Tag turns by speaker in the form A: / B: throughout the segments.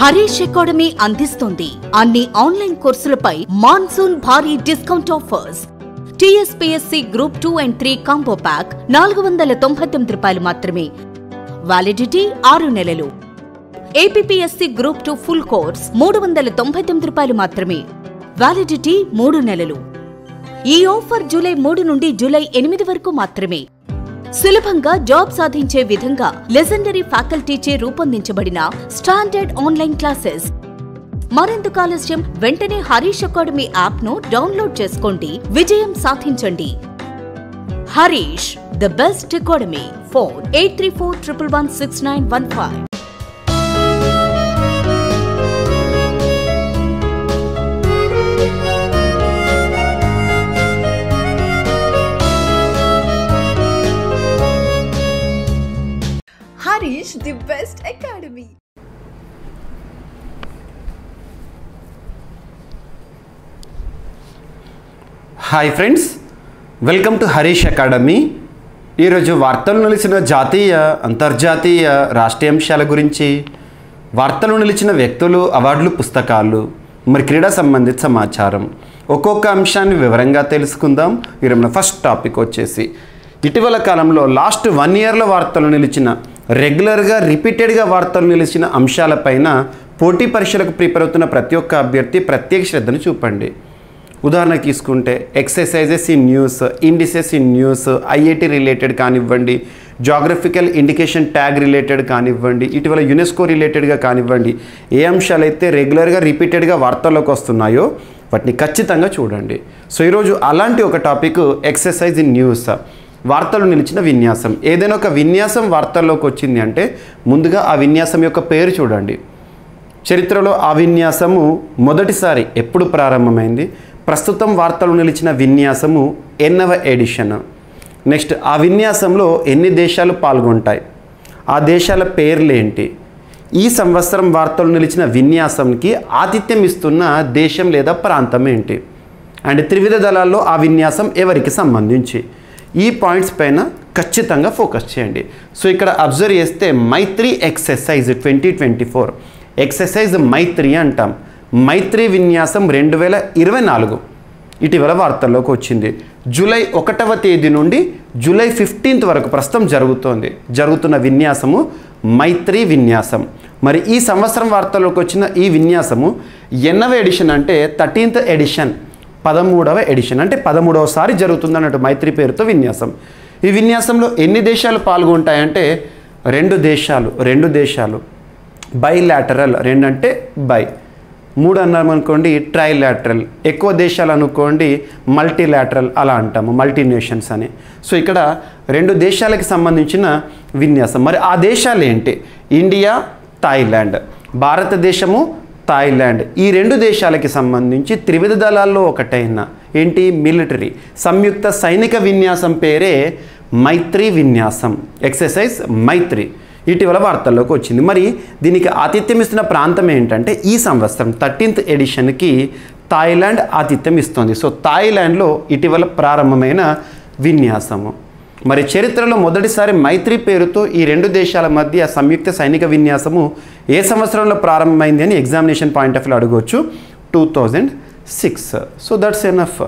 A: Harish academy అందిస్తుంది అన్ని online కోర్సులపై monsoon భారీ discount offers. TSPSC group 2 and 3 combo pack 499 రూపాయలు మాత్రమే. వ్యాలిడిటీ 6 నెలలు. ఏపీపీఎస్సీ గ్రూప్ 2 ఫుల్ కోర్స్ 399 రూపాయలు మాత్రమే. వ్యాలిడిటీ 3 నెలలు. ఈ ఆఫర్ జూలై 3 నుండి జూలై 8 వరకు మాత్రమే. సులభంగా జాబ్ సాధించే విధంగా లెజెండరీ ఫ్యాకల్టీచే రూపొందించబడిన స్టాండర్డ్ ఆన్లైన్ క్లాసెస్. మరెందుకు ఆలస్యం? వెంటనే హరీష్ అకాడమీ యాప్ ను డౌన్లోడ్ చేసుకోండి, విజయం సాధించండి. Harish, the best academy. Phone 8341116915.
B: Harish, the best academy.
C: Hi friends, welcome to Harish academy. ఈరోజు వార్తలు నిలిచిన జాతీయ, అంతర్జాతీయ, రాష్ట్రీయ అంశాల గురించి, వార్తలు నిలిచిన వ్యక్తులు, అవార్డులు, పుస్తకాలు, మరి క్రీడా సంబంధిత సమాచారం, ఒక్కొక్క అంశాన్ని వివరంగా తెలుసుకుందాం. ఈరోజు మన ఫస్ట్ టాపిక్ వచ్చేసి ఇటీవల కాలంలో లాస్ట్ 1 yearలో వార్తలు నిలిచిన, రెగ్యులర్గా రిపీటెడ్గా వార్తలు నిలిచిన అంశాలపైన పోటీ పరీక్షలకు ప్రిపేర్ అవుతున్న ప్రతి ఒక్క అభ్యర్థి ప్రత్యేక శ్రద్ధను చూపండి. ఉదాహరణకు తీసుకుంటే exercises in news, indices in news, IIT related కానివ్వండి, జాగ్రఫికల్ ఇండికేషన్ ట్యాగ్ రిలేటెడ్ కానివ్వండి, ఇటీవల యునెస్కో రిలేటెడ్గా కానివ్వండి, ఏ అంశాలైతే రెగ్యులర్గా రిపీటెడ్గా వార్తల్లోకి వస్తున్నాయో వాటిని ఖచ్చితంగా చూడండి. సో ఈరోజు అలాంటి ఒక టాపిక్ ఎక్సర్సైజ్ ఇన్ న్యూస్, వార్తలు నిలిచిన విన్యాసం. ఏదైనా ఒక విన్యాసం వార్తల్లోకి వచ్చింది అంటే ముందుగా ఆ విన్యాసం యొక్క పేరు చూడండి. చరిత్రలో ఆ విన్యాసము మొదటిసారి ఎప్పుడు ప్రారంభమైంది, ప్రస్తుతం వార్తలు నిలిచిన విన్యాసము ఎన్నవ ఎడిషన్, నెక్స్ట్ ఆ విన్యాసంలో ఎన్ని దేశాలు పాల్గొంటాయి, ఆ దేశాల పేర్లు ఏంటి, ఈ సంవత్సరం వార్తలు నిలిచిన విన్యాసంకి ఆతిథ్యం ఇస్తున్న దేశం లేదా ప్రాంతం ఏంటి, అండ్ త్రివిధ దళాల్లో ఆ విన్యాసం ఎవరికి సంబంధించి, ఈ పాయింట్స్ పైన ఖచ్చితంగా ఫోకస్ చేయండి. సో ఇక్కడ అబ్జర్వ్ చేస్తే మైత్రి ఎక్సర్సైజ్ 2024, ఎక్సర్సైజ్ మైత్రి అంటాం. మైత్రి విన్యాసం 2024 ఇటీవల వార్తల్లోకి వచ్చింది. జూలై 1వ తేదీ నుండి జూలై 15th వరకు ప్రస్తుతం జరుగుతున్న విన్యాసము మైత్రి విన్యాసం. మరి ఈ సంవత్సరం వార్తల్లోకి వచ్చిన ఈ విన్యాసము ఎన్నవ ఎడిషన్ అంటే 13th ఎడిషన్, 13వ ఎడిషన్, అంటే 13వసారి జరుగుతుంది అన్నట్టు మైత్రి పేరుతో విన్యాసం. ఈ విన్యాసంలో ఎన్ని దేశాలు పాల్గొంటాయంటే 2 దేశాలు, బైలాటరల్, 2 అంటే బై, 3 అన్నాం అనుకోండి ట్రైలాటరల్, ఎక్కువ దేశాలు అనుకోండి మల్టీలాటరల్, అలా అంటాము మల్టీనేషన్స్ అని. సో ఇక్కడ 2 దేశాలకి సంబంధించిన విన్యాసం. మరి ఆ దేశాలు ఏంటి? ఇండియా, థాయిలాండ్, భారతదేశము, థాయిలాండ్. ఈ 2 దేశాలకి సంబంధించి త్రివిధ దళాల్లో ఒకటైన ఏంటి మిలిటరీ సంయుక్త సైనిక విన్యాసం పేరే మైత్రి విన్యాసం, ఎక్సర్సైజ్ మైత్రి. ఇటీవల వార్తల్లోకి వచ్చింది. మరి దీనికి ఆతిథ్యం ఇస్తున్న ప్రాంతం ఏంటంటే ఈ సంవత్సరం 13th ఎడిషన్కి థాయిలాండ్ ఆతిథ్యం ఇస్తుంది. సో థాయిలాండ్లో ఇటీవల ప్రారంభమైన విన్యాసము. మరి చరిత్రలో మొదటిసారి మైత్రి పేరుతో ఈ 2 దేశాల మధ్య సంయుక్త సైనిక విన్యాసము ఏ సంవత్సరంలో ప్రారంభమైంది అని ఎగ్జామినేషన్ పాయింట్ ఆఫ్ వ్యూ అడగవచ్చు. 2006. So that's enough.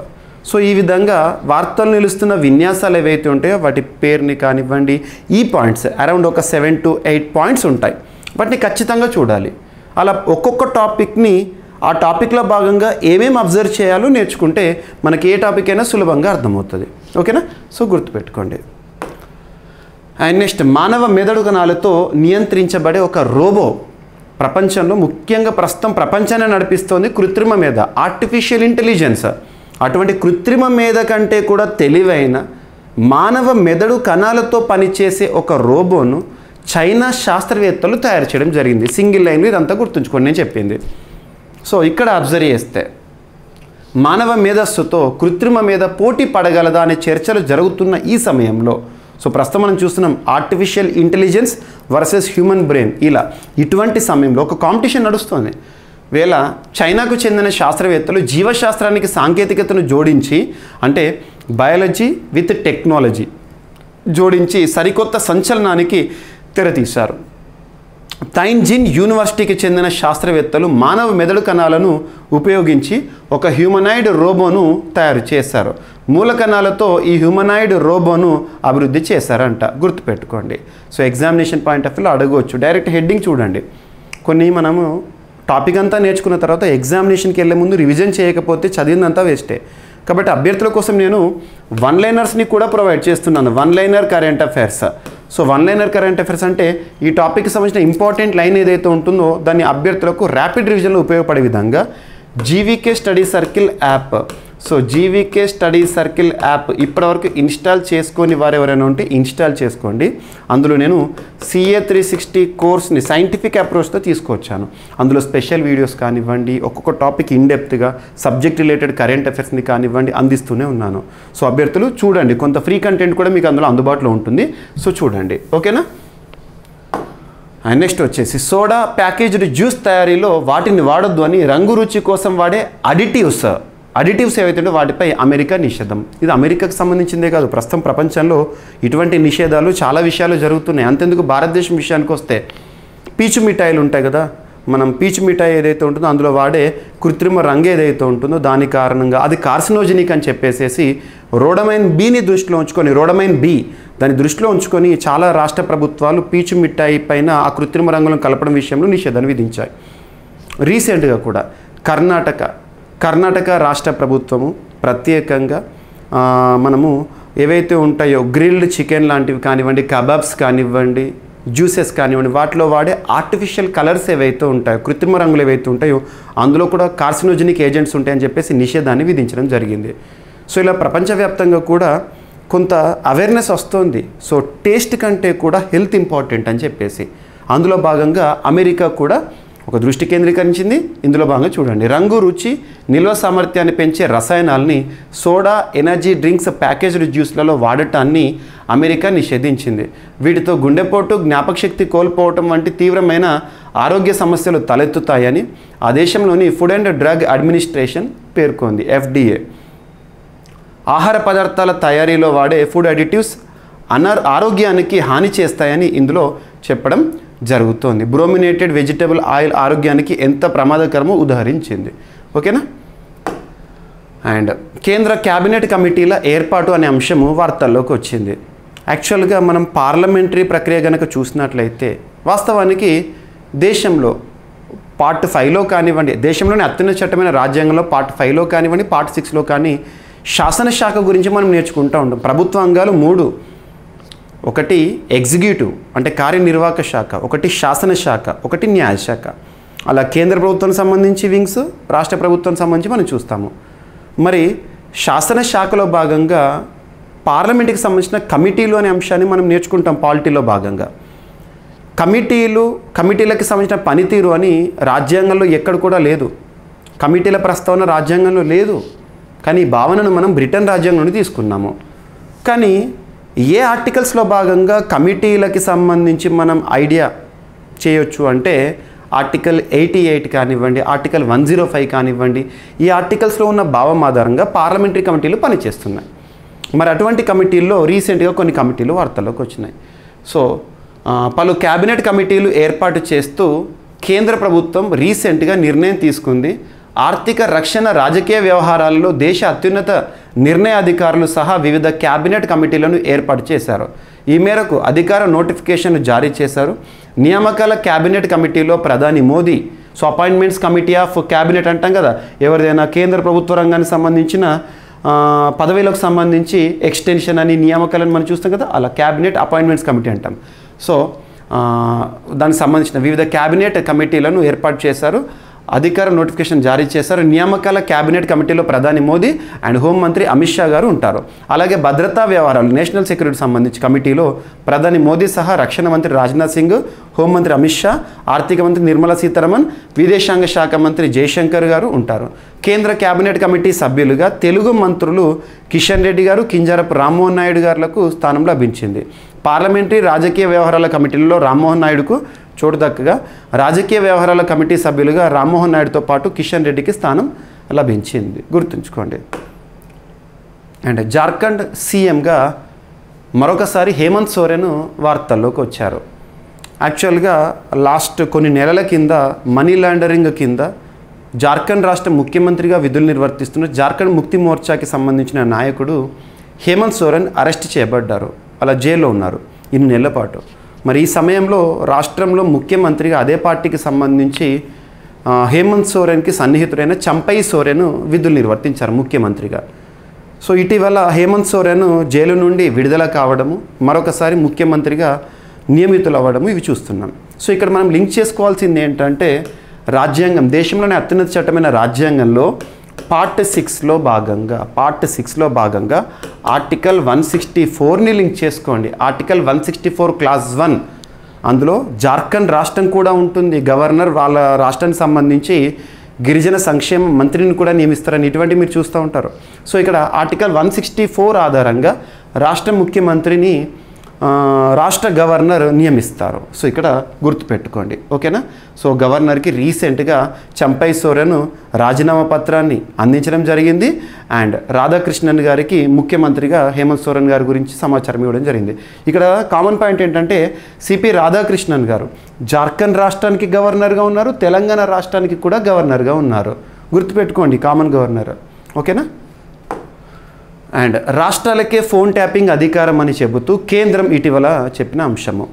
C: సో ఈ విధంగా వార్తలు నిలుస్తున్న విన్యాసాలు ఏవైతే ఉంటాయో వాటి పేరుని కానివ్వండి, ఈ పాయింట్స్ అరౌండ్ ఒక 7 to 8 పాయింట్స్ ఉంటాయి, వాటిని ఖచ్చితంగా చూడాలి. అలా ఒక్కొక్క టాపిక్ని ఆ టాపిక్లో భాగంగా ఏమేమి అబ్జర్వ్ చేయాలో నేర్చుకుంటే మనకి ఏ టాపిక్ అయినా సులభంగా అర్థమవుతుంది. ఓకేనా? సో గుర్తుపెట్టుకోండి. అండ్ నెక్స్ట్, మానవ మెదడు కణాలతో నియంత్రించబడే ఒక రోబో ప్రపంచంలో, ముఖ్యంగా ప్రస్తుతం ప్రపంచాన్ని నడిపిస్తోంది కృత్రిమ మేధ, ఆర్టిఫిషియల్ ఇంటెలిజెన్స్. అటువంటి కృత్రిమ మేధ కంటే కూడా తెలివైన మానవ మెదడు కణాలతో పనిచేసే ఒక రోబోను చైనా శాస్త్రవేత్తలు తయారు చేయడం జరిగింది. సింగిల్ లైన్లో ఇదంతా గుర్తుంచుకోండి నేను చెప్పింది. సో ఇక్కడ అబ్జర్వ్ చేస్తే మానవ మేధస్సుతో కృత్రిమ మేధ పోటీ పడగలదా అనే చర్చలు జరుగుతున్న ఈ సమయంలో, సో ప్రస్తుతం మనం చూస్తున్నాం artificial intelligence versus human brain, ఇలా ఇటువంటి సమయంలో ఒక కాంపిటీషన్ నడుస్తుంది. వేళ చైనాకు చెందిన శాస్త్రవేత్తలు జీవశాస్త్రానికి సాంకేతికతను జోడించి, అంటే బయాలజీ విత్ టెక్నాలజీ జోడించి సరికొత్త సంచలనానికి తెరతీశారు. తైంజిన్ యూనివర్సిటీకి చెందిన శాస్త్రవేత్తలు మానవ మెదడు కణాలను ఉపయోగించి ఒక హ్యూమనాయిడ్ రోబోను తయారు చేశారు. మూల కణాలతో ఈ హ్యూమనాయిడ్ రోబోను అభివృద్ధి చేశారంట. గుర్తుపెట్టుకోండి. సో ఎగ్జామినేషన్ పాయింట్ ఆఫ్ వ్యూలో అడగవచ్చు. డైరెక్ట్ హెడ్డింగ్ చూడండి. కొన్ని మనము టాపిక్ అంతా నేర్చుకున్న తర్వాత ఎగ్జామినేషన్కి వెళ్ళే ముందు రివిజన్ చేయకపోతే చదివిందంతా వేస్టే. కాబట్టి అభ్యర్థుల కోసం నేను వన్ లైనర్స్ని కూడా ప్రొవైడ్ చేస్తున్నాను. One liner current affairs. So one liner current affairs అంటే ఈ టాపిక్కి సంబంధించిన ఇంపార్టెంట్ లైన్ ఏదైతే ఉంటుందో దాన్ని అభ్యర్థులకు ర్యాపిడ్ రివిజన్లో ఉపయోగపడే విధంగా GVK study circle app. So GVK study circle app ఇప్పటివరకు ఇన్స్టాల్ చేసుకొని వారు ఎవరైనా ఉంటే ఇన్స్టాల్ చేసుకోండి. అందులో నేను CA 360 కోర్స్ని సైంటిఫిక్ అప్రోచ్తో తీసుకొచ్చాను. అందులో స్పెషల్ వీడియోస్ కానివ్వండి, ఒక్కొక్క టాపిక్ ఇన్డెప్త్గా సబ్జెక్ట్ రిలేటెడ్ కరెంట్ అఫైర్స్ని కానివ్వండి అందిస్తూనే ఉన్నాను. సో అభ్యర్థులు చూడండి. కొంత ఫ్రీ కంటెంట్ కూడా మీకు అందులో అందుబాటులో ఉంటుంది. సో చూడండి. ఓకేనా. అండ్ నెక్స్ట్ వచ్చేసి సోడా ప్యాకేజ్డ్ జ్యూస్ తయారీలో వాటిని వాడొద్దు అని రంగు రుచి కోసం వాడే అడిటివ్స్ ఏవైతే వాటిపై అమెరికా నిషేధం. ఇది అమెరికాకు సంబంధించిందే కాదు, ప్రస్తుతం ప్రపంచంలో ఇటువంటి నిషేధాలు చాలా విషయాలు జరుగుతున్నాయి. అంతెందుకు భారతదేశం విషయానికి వస్తే పీచు మిఠాయిలు ఉంటాయి కదా, మనం పీచు మిఠాయి ఏదైతే ఉంటుందో అందులో వాడే కృత్రిమ రంగు ఏదైతే ఉంటుందో దాని కారణంగా అది కార్సినోజెనిక్ అని చెప్పేసేసి రోడమైన్ బిని దృష్టిలో ఉంచుకొని దాన్ని దృష్టిలో ఉంచుకొని చాలా రాష్ట్ర ప్రభుత్వాలు పీచు మిఠాయి పైన ఆ కృత్రిమ రంగులను కలపడం విషయంలో నిషేధాన్ని విధించాయి. రీసెంట్గా కూడా కర్ణాటక రాష్ట్ర ప్రభుత్వము ప్రత్యేకంగా మనము ఏవైతే ఉంటాయో గ్రిల్డ్ చికెన్ లాంటివి కానివ్వండి, కబాబ్స్ కానివ్వండి, జ్యూసెస్ కానివ్వండి, వాటిలో వాడే ఆర్టిఫిషియల్ కలర్స్ ఏవైతే ఉంటాయో, కృత్రిమ రంగులు ఏవైతే ఉంటాయో అందులో కూడా కార్సినోజెనిక్ ఏజెంట్స్ ఉంటాయని చెప్పేసి నిషేధాన్ని విధించడం జరిగింది. సో ఇలా ప్రపంచవ్యాప్తంగా కూడా కొంత అవేర్నెస్ వస్తుంది. సో టేస్ట్ కంటే కూడా హెల్త్ ఇంపార్టెంట్ అని చెప్పేసి అందులో భాగంగా అమెరికా కూడా ఒక దృష్టి కేంద్రీకరించింది. ఇందులో భాగంగా చూడండి, రంగు రుచి నిల్వ సామర్థ్యాన్ని పెంచే రసాయనాల్ని సోడా ఎనర్జీ డ్రింక్స్ ప్యాకేజ్డ్ జ్యూస్లలో వాడటాన్ని అమెరికా నిషేధించింది. వీటితో గుండెపోటు, జ్ఞాపకశక్తి కోల్పోవటం వంటి తీవ్రమైన ఆరోగ్య సమస్యలు తలెత్తుతాయని ఆ దేశంలోని ఫుడ్ అండ్ డ్రగ్ అడ్మినిస్ట్రేషన్ పేర్కొంది, FDA. ఆహార పదార్థాల తయారీలో వాడే ఫుడ్ అడిటివ్స్ ఆరోగ్యానికి హాని చేస్తాయని ఇందులో చెప్పడం జరుగుతోంది. బ్రోమినేటెడ్ వెజిటబుల్ ఆయిల్ ఆరోగ్యానికి ఎంత ప్రమాదకరమో ఉదాహరించింది. ఓకేనా. అండ్ కేంద్ర క్యాబినెట్ కమిటీల ఏర్పాటు అనే అంశము వార్తల్లోకి వచ్చింది. యాక్చువల్గా మనం పార్లమెంటరీ ప్రక్రియ కనుక చూసినట్లయితే వాస్తవానికి దేశంలో పార్ట్ 5లో కానివ్వండి, దేశంలోని అత్యున్నత చట్టమైన రాజ్యాంగంలో పార్ట్ 5లో కానివ్వండి, పార్ట్ 6లో కానీ శాసనశాఖ గురించి మనం నేర్చుకుంటూ ఉంటాం. ప్రభుత్వ అంగాలు 3, ఒకటి ఎగ్జిక్యూటివ్ అంటే కార్యనిర్వాహక శాఖ, ఒకటి శాసనశాఖ, ఒకటి న్యాయశాఖ. అలా కేంద్ర ప్రభుత్వానికి సంబంధించి వింగ్స్, రాష్ట్ర ప్రభుత్వానికి సంబంధించి మనం చూస్తాము. మరి శాసనశాఖలో భాగంగా పార్లమెంట్కి సంబంధించిన కమిటీలు అనే అంశాన్ని మనం నేర్చుకుంటాం పాలిటీలో భాగంగా. కమిటీలకు సంబంధించిన పనితీరు అని రాజ్యాంగంలో ఎక్కడ కూడా లేదు. కమిటీల ప్రస్తావన రాజ్యాంగంలో లేదు. కానీ ఈ భావనను మనం బ్రిటన్ రాజ్యాంగం నుండి తీసుకున్నాము. కానీ ఏ ఆర్టికల్స్లో భాగంగా కమిటీలకి సంబంధించి మనం ఐడియా చేయొచ్చు అంటే ఆర్టికల్ 88 కానివ్వండి, ఆర్టికల్ 105 కానివ్వండి, ఈ ఆర్టికల్స్లో ఉన్న భావం ఆధారంగా పార్లమెంటరీ కమిటీలు పనిచేస్తున్నాయి. మరి అటువంటి కమిటీల్లో రీసెంట్గా కొన్ని కమిటీలు వార్తల్లోకి వచ్చినాయి. సో పలు క్యాబినెట్ కమిటీలు ఏర్పాటు చేస్తూ కేంద్ర ప్రభుత్వం రీసెంట్గా నిర్ణయం తీసుకుంది. ఆర్థిక, రక్షణ, రాజకీయ వ్యవహారాలలో దేశ అత్యున్నత నిర్ణయాధికారులు సహా వివిధ క్యాబినెట్ కమిటీలను ఏర్పాటు చేశారు. ఈ మేరకు అధికార నోటిఫికేషన్ జారీ చేశారు. నియామకాల క్యాబినెట్ కమిటీలో ప్రధాని Modi, so appointments committee of cabinet అంటాం కదా, ఎవరిదైనా కేంద్ర ప్రభుత్వ రంగానికి సంబంధించిన పదవీలకు సంబంధించి ఎక్స్టెన్షన్ అని నియామకాలను మనం చూస్తాం కదా, అలా క్యాబినెట్ అపాయింట్మెంట్స్ కమిటీ అంటాం. సో దానికి సంబంధించిన వివిధ క్యాబినెట్ కమిటీలను ఏర్పాటు చేశారు. అధికార నోటిఫికేషన్ జారీ చేశారు. నియామకాల క్యాబినెట్ కమిటీలో ప్రధాని మోదీ అండ్ హోంమంత్రి అమిత్ షా గారు ఉంటారు. అలాగే భద్రతా వ్యవహారాలు, నేషనల్ సెక్యూరిటీ సంబంధించి కమిటీలో ప్రధాని మోదీ సహా రక్షణ మంత్రి రాజ్నాథ్ సింగ్, హోంమంత్రి అమిత్ షా, ఆర్థిక మంత్రి నిర్మలా సీతారామన్, విదేశాంగ శాఖ మంత్రి జయశంకర్ గారు ఉంటారు. కేంద్ర క్యాబినెట్ కమిటీ సభ్యులుగా తెలుగు మంత్రులు కిషన్ రెడ్డి గారు, కింజారపు రామ్మోహన్ నాయుడు గారులకు స్థానం లభించింది. పార్లమెంటరీ రాజకీయ వ్యవహారాల కమిటీలలో రామ్మోహన్ నాయుడుకు చోటు దక్కగా రాజకీయ వ్యవహారాల కమిటీ సభ్యులుగా రామ్మోహన్ నాయుడుతో పాటు కిషన్ రెడ్డికి స్థానం లభించింది. గుర్తుంచుకోండి. అండ్ జార్ఖండ్ సీఎంగా మరొకసారి హేమంత్ సోరెన్ వార్తల్లోకి వచ్చారు. యాక్చువల్గా లాస్ట్ కొన్ని నెలల కింద మనీ లాండరింగ్ కింద జార్ఖండ్ రాష్ట్ర ముఖ్యమంత్రిగా విధులు నిర్వర్తిస్తున్న జార్ఖండ్ ముక్తి మోర్చాకి సంబంధించిన నాయకుడు హేమంత్ సోరెన్ అరెస్ట్ చేయబడ్డారు. అలా జైల్లో ఉన్నారు ఇన్ని నెలల పాటు. మరి ఈ సమయంలో రాష్ట్రంలో ముఖ్యమంత్రిగా అదే పార్టీకి సంబంధించి హేమంత్ సోరెన్కి సన్నిహితుడైన చంపై సోరెన్ విధులు నిర్వర్తించారు ముఖ్యమంత్రిగా. సో ఇటీవల హేమంత్ సోరెన్ జైలు నుండి విడుదల కావడము, మరొకసారి ముఖ్యమంత్రిగా నియమితులు అవ్వడము ఇవి చూస్తున్నాం. సో ఇక్కడ మనం లింక్ చేసుకోవాల్సింది ఏంటంటే రాజ్యాంగం, దేశంలోనే అత్యున్నత చట్టమైన రాజ్యాంగంలో పార్ట్ 6లో భాగంగా ఆర్టికల్ 164ని లింక్ చేసుకోండి. ఆర్టికల్ 164 క్లాస్ 1 అందులో జార్ఖండ్ రాష్ట్రం కూడా ఉంటుంది. గవర్నర్ వాళ్ళ రాష్ట్రానికి సంబంధించి గిరిజన సంక్షేమ మంత్రిని కూడా నియమిస్తారని ఇటువంటివి మీరు చూస్తూ ఉంటారు. సో ఇక్కడ ఆర్టికల్ 164 ఆధారంగా రాష్ట్ర ముఖ్యమంత్రిని రాష్ట్ర గవర్నర్ నియమిస్తారు. సో ఇక్కడ గుర్తుపెట్టుకోండి, ఓకేనా. సో గవర్నర్కి రీసెంట్గా చంపై సోరెన్ రాజీనామా పత్రాన్ని అందించడం జరిగింది. అండ్ రాధాకృష్ణన్ గారికి ముఖ్యమంత్రిగా హేమంత్ సోరెన్ గారి గురించి సమాచారం ఇవ్వడం జరిగింది. ఇక్కడ కామన్ పాయింట్ ఏంటంటే సిపి రాధాకృష్ణన్ గారు జార్ఖండ్ రాష్ట్రానికి గవర్నర్గా ఉన్నారు, తెలంగాణ రాష్ట్రానికి కూడా గవర్నర్గా ఉన్నారు. గుర్తుపెట్టుకోండి, కామన్ గవర్నర్, ఓకేనా. అండ్ రాష్ట్రాలకే ఫోన్ ట్యాపింగ్ అధికారం అని చెబుతూ కేంద్రం ఇటీవల చెప్పిన అంశము.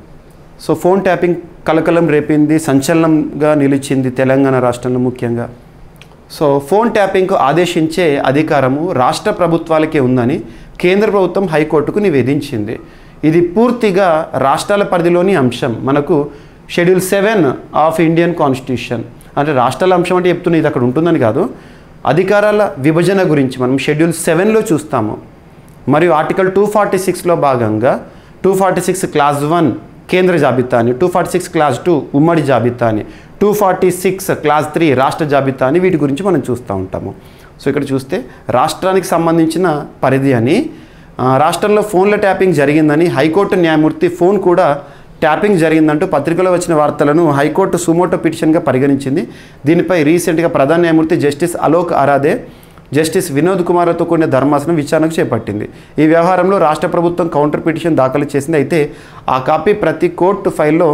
C: సో ఫోన్ ట్యాపింగ్ కలకలం రేపింది, సంచలనంగా నిలిచింది తెలంగాణ రాష్ట్రంలో ముఖ్యంగా. సో ఫోన్ ట్యాపింగ్కు ఆదేశించే అధికారము రాష్ట్ర ప్రభుత్వాలకే ఉందని కేంద్ర ప్రభుత్వం హైకోర్టుకు నివేదించింది. ఇది పూర్తిగా రాష్ట్రాల పరిధిలోని అంశం. మనకు షెడ్యూల్ 7 ఆఫ్ ఇండియన్ కాన్స్టిట్యూషన్ అంటే రాష్ట్రాల అంశం అంటే చెప్తున్నా, ఇది అక్కడ ఉంటుందని కాదు. అధికారాల విభజన గురించి మనం షెడ్యూల్ 7లో చూస్తాము. మరియు ఆర్టికల్ 246లో భాగంగా 246 క్లాస్ 1 కేంద్ర జాబితాని, 246 క్లాస్ 2 ఉమ్మడి జాబితాని, 246 క్లాస్ 3 రాష్ట్ర జాబితాని, వీటి గురించి మనం చూస్తూ ఉంటాము. సో ఇక్కడ చూస్తే రాష్ట్రానికి సంబంధించిన పరిధి అని, రాష్ట్రంలో ఫోన్ల ట్యాపింగ్ జరిగిందని హైకోర్టు న్యాయమూర్తి ఫోన్ కూడా ట్యాపింగ్ జరిగిందంటూ పత్రికలో వచ్చిన వార్తలను హైకోర్టు సుమోటో పిటిషన్గా పరిగణించింది. దీనిపై రీసెంట్గా ప్రధాన న్యాయమూర్తి జస్టిస్ అలోక్ అరాదే, జస్టిస్ వినోద్ కుమార్తో కూడిన ధర్మాసనం విచారణకు చేపట్టింది. ఈ వ్యవహారంలో రాష్ట్ర ప్రభుత్వం కౌంటర్ పిటిషన్ దాఖలు చేసింది. అయితే ఆ కాపీ ప్రతి కోర్టు ఫైల్లో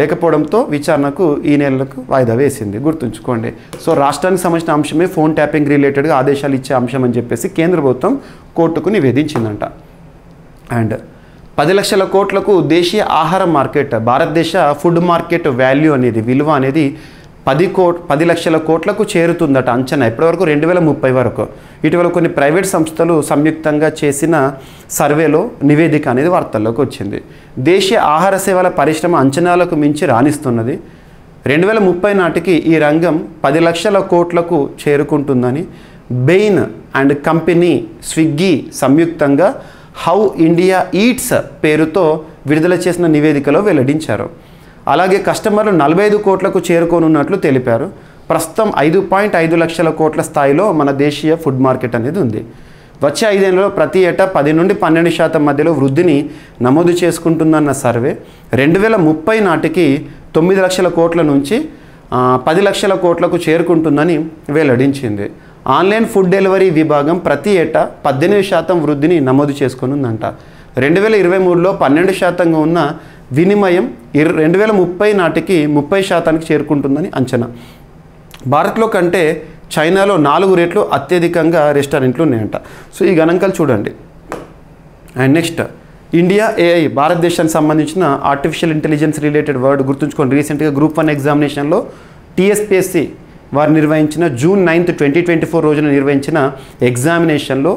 C: లేకపోవడంతో విచారణకు ఈ నెలకు వాయిదా వేసింది. గుర్తుంచుకోండి. సో రాష్ట్రానికి సంబంధించిన అంశమే ఫోన్ ట్యాపింగ్ రిలేటెడ్గా ఆదేశాలు ఇచ్చే అంశం అని చెప్పేసి కేంద్ర ప్రభుత్వం కోర్టుకు నివేదించిందంట. అండ్ 10 లక్షల కోట్లకు దేశీయ ఆహార మార్కెట్, భారతదేశ ఫుడ్ మార్కెట్ వాల్యూ అనేది, విలువ అనేది 10 లక్షల కోట్లకు చేరుతుందట అంచనా. ఇప్పటివరకు 2030 వరకు. ఇటీవల కొన్ని ప్రైవేట్ సంస్థలు సంయుక్తంగా చేసిన సర్వేలో నివేదిక అనేది వార్తల్లోకి వచ్చింది. దేశీయ ఆహార సేవల పరిశ్రమ అంచనాలకు మించి రాణిస్తున్నది. 2030 నాటికి ఈ రంగం 10 లక్షల కోట్లకు చేరుకుంటుందని బెయిన్ అండ్ కంపెనీ, స్విగ్గీ సంయుక్తంగా హౌ ఇండియా ఈట్స్ పేరుతో విడుదల చేసిన నివేదికలో వెల్లడించారు. అలాగే కస్టమర్లు 45 కోట్లకు చేరుకోనున్నట్లు తెలిపారు. ప్రస్తుతం 5.5 లక్షల కోట్ల స్థాయిలో మన దేశీయ ఫుడ్ మార్కెట్ అనేది ఉంది. వచ్చే 5 ఏళ్లలో ప్రతి ఏటా 10 నుండి 12% మధ్యలో వృద్ధిని నమోదు చేసుకుంటుందన్న సర్వే 2030 నాటికి 9 లక్షల కోట్ల నుంచి 10 లక్షల కోట్లకు చేరుకుంటుందని వెల్లడించింది. ఆన్లైన్ ఫుడ్ డెలివరీ విభాగం ప్రతి ఏటా 18% వృద్ధిని నమోదు చేసుకునుందంట. 2023లో 12% ఉన్న వినిమయం 2030 నాటికి 30% చేరుకుంటుందని అంచనా. భారత్లో కంటే చైనాలో 4 రెట్లు అత్యధికంగా రెస్టారెంట్లు ఉన్నాయంట. సో ఈ గణాంకాలు చూడండి. అండ్ నెక్స్ట్ ఇండియా ఏఐ, భారతదేశానికి సంబంధించిన ఆర్టిఫిషియల్ ఇంటెలిజెన్స్ రిలేటెడ్ వర్డ్ గుర్తుంచుకోండి. రీసెంట్గా గ్రూప్ 1 ఎగ్జామినేషన్లో టీఎస్పీఎస్సీ వారు నిర్వహించిన జూన్ 9, 2024 రోజున నిర్వహించిన ఎగ్జామినేషన్లో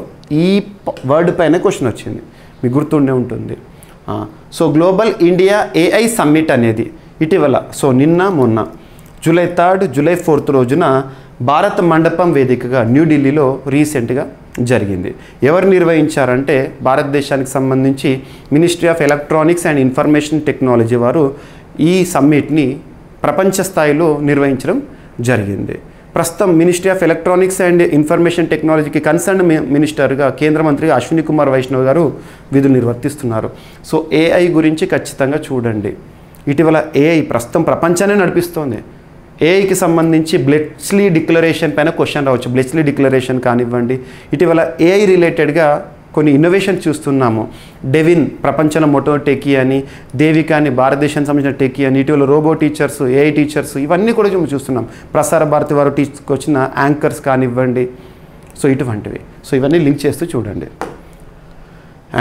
C: ఈ వర్డ్ పైన క్వశ్చన్ వచ్చింది, మీకు గుర్తుండే ఉంటుంది. So global India AI summit అనేది ఇటీవల, సో నిన్న మొన్న జూలై 3, జూలై 4 రోజున భారత్ మండపం వేదికగా న్యూఢిల్లీలో రీసెంట్గా జరిగింది. ఎవరు నిర్వహించారంటే భారతదేశానికి సంబంధించి ministry of electronics and information technology వారు ఈ సమ్మిట్ని ప్రపంచ స్థాయిలో నిర్వహించడం జరిగింది. ప్రస్తుతం ministry of electronics and information టెక్నాలజీకి కన్సర్న్ మినిస్టర్గా కేంద్ర మంత్రిగా అశ్విని కుమార్ వైష్ణవ్ గారు విధులు నిర్వర్తిస్తున్నారు. సో ఏఐ గురించి ఖచ్చితంగా చూడండి. ఇటీవల ఏఐ ప్రస్తుతం ప్రపంచాన్ని నడిపిస్తోంది. ఏఐకి సంబంధించి బ్లెచ్లీ డిక్లరేషన్ పైన క్వశ్చన్ రావచ్చు. బ్లెచ్లీ డిక్లరేషన్ కానివ్వండి, ఇటీవల ఏఐ రిలేటెడ్గా కొన్ని ఇన్నోవేషన్ చూస్తున్నాము. డెవిన్ ప్రపంచంలో మొట్టో టెకీ అని, దేవిక అని భారతదేశానికి సంబంధించిన టెకీ అని, ఇటీవల రోబో టీచర్స్, ఏఐ టీచర్స్ ఇవన్నీ కూడా మనం చూస్తున్నాం. ప్రసార భారతి వారు తీసుకొచ్చిన యాంకర్స్ కానివ్వండి, సో ఇటువంటివి. సో ఇవన్నీ లింక్ చేస్తూ చూడండి.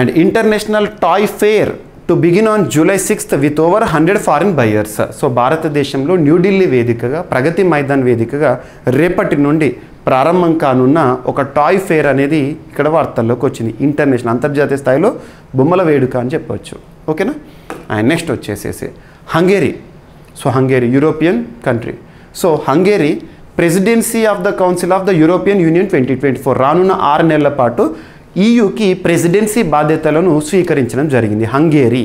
C: And international toy fair to begin on July 6th with over 100 foreign buyers. So భారతదేశంలో న్యూఢిల్లీ వేదికగా, ప్రగతి మైదాన్ వేదికగా రేపటి నుండి ప్రారంభం కానున్న ఒక టాయ్ ఫేర్ అనేది ఇక్కడ వార్తల్లోకి వచ్చింది. ఇంటర్నేషనల్ అంతర్జాతీయ స్థాయిలో బొమ్మల వేడుక అని చెప్పవచ్చు. ఓకేనా. అండ్ నెక్స్ట్ వచ్చేసేసి Hungary. So Hungary European country. So Hungary presidency of the council of the European union 2024 రానున్న 6 నెలల పాటు ఈయూకి ప్రెసిడెన్సీ బాధ్యతలను స్వీకరించడం జరిగింది. హంగేరీ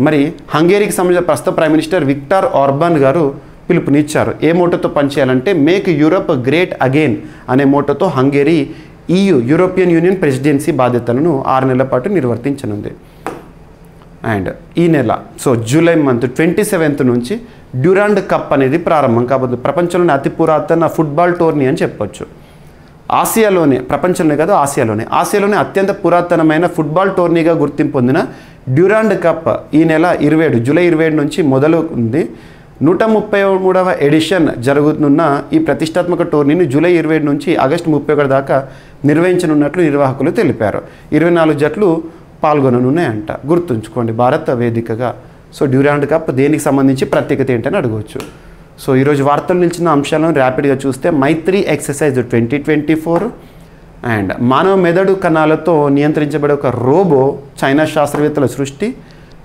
C: మరి హంగేరీకి సంబంధించిన ప్రస్తుత ప్రైమ్ మినిస్టర్ విక్టర్ ఆర్బాన్ గారు పిలుపునిచ్చారు. ఏ మోటోతో పనిచేయాలంటే మేక్ యూరప్ గ్రేట్ అగైన్ అనే మోటోతో హంగేరీ యూరోపియన్ యూనియన్ ప్రెసిడెన్సీ బాధ్యతలను 6 నెలల పాటు నిర్వర్తించనుంది. అండ్ ఈ నెల సో జూలై మంత్ 27th నుంచి డ్యూరాండ్ కప్ అనేది ప్రారంభం కాబోతుంది. ప్రపంచంలోని అతి పురాతన ఫుట్బాల్ టోర్నీ అని చెప్పొచ్చు. ఆసియాలోనే, ప్రపంచంలో కాదు ఆసియాలోనే అత్యంత పురాతనమైన ఫుట్బాల్ టోర్నీగా గుర్తింపు పొందిన డ్యూరాండ్ కప్ ఈ నెల జూలై 27 నుంచి మొదలు ఉంది. 133వ ఎడిషన్ జరుగుతున్న ఈ ప్రతిష్టాత్మక టోర్నీని జూలై 27 నుంచి ఆగస్టు 31 దాకా నిర్వహించనున్నట్లు నిర్వాహకులు తెలిపారు. 24 జట్లు పాల్గొననున్నాయంట. గుర్తుంచుకోండి, భారత వేదికగా. సో డ్యూరాండ్ కప్ దేనికి సంబంధించి ప్రత్యేకత ఏంటని అడగవచ్చు. సో ఈరోజు వార్తలు నిలిచిన అంశాలను ర్యాపిడ్గా చూస్తే మైత్రి ఎక్సర్సైజ్ 2024 అండ్ మానవ మెదడు కణాలతో నియంత్రించబడే ఒక రోబో చైనా శాస్త్రవేత్తల సృష్టి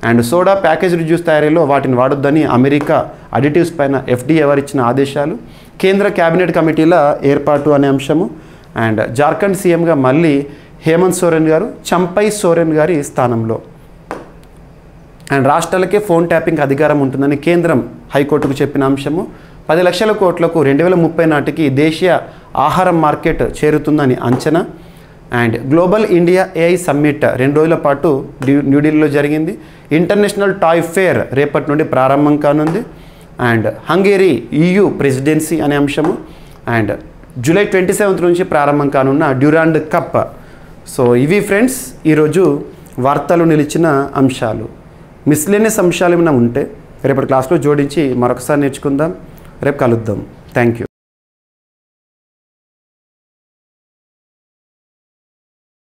C: అండ్ సోడా ప్యాకేజ్డ్ జ్యూస్ తయారీలో వాటిని వాడొద్దని అమెరికా అడిటివ్స్ పైన FDA వారిచ్చిన ఆదేశాలు, కేంద్ర కేబినెట్ కమిటీల ఏర్పాటు అనే అంశము అండ్ జార్ఖండ్ సీఎంగా మళ్ళీ హేమంత్ సోరెన్ గారు చంపై సోరెన్ గారి స్థానంలో అండ్ రాష్ట్రాలకే ఫోన్ ట్యాపింగ్ అధికారం ఉంటుందని కేంద్రం హైకోర్టుకు చెప్పిన అంశము, 10 లక్షల కోట్లకు 2030 నాటికి దేశీయ ఆహారం మార్కెట్ చేరుతుందని అంచనా and global India AI summit 2 రోజుల పాటు న్యూఢిల్లీలో జరిగింది. ఇంటర్నేషనల్ టాయ్ ఫేర్ రేపటి నుండి ప్రారంభం కానుంది అండ్ హంగేరీ EU ప్రెసిడెన్సీ అనే అంశము అండ్ జూలై 27th నుంచి ప్రారంభం కానున్న డ్యూరాండ్ కప్. సో ఇవి ఫ్రెండ్స్ ఈరోజు వార్తలు నిలిచిన అంశాలు. మిస్లేనియస్ అంశాలు ఏమైనా ఉంటే రేపటి క్లాస్లో జోడించి మరొకసారి నేర్చుకుందాం. రేపు కలుద్దాం. Thank you.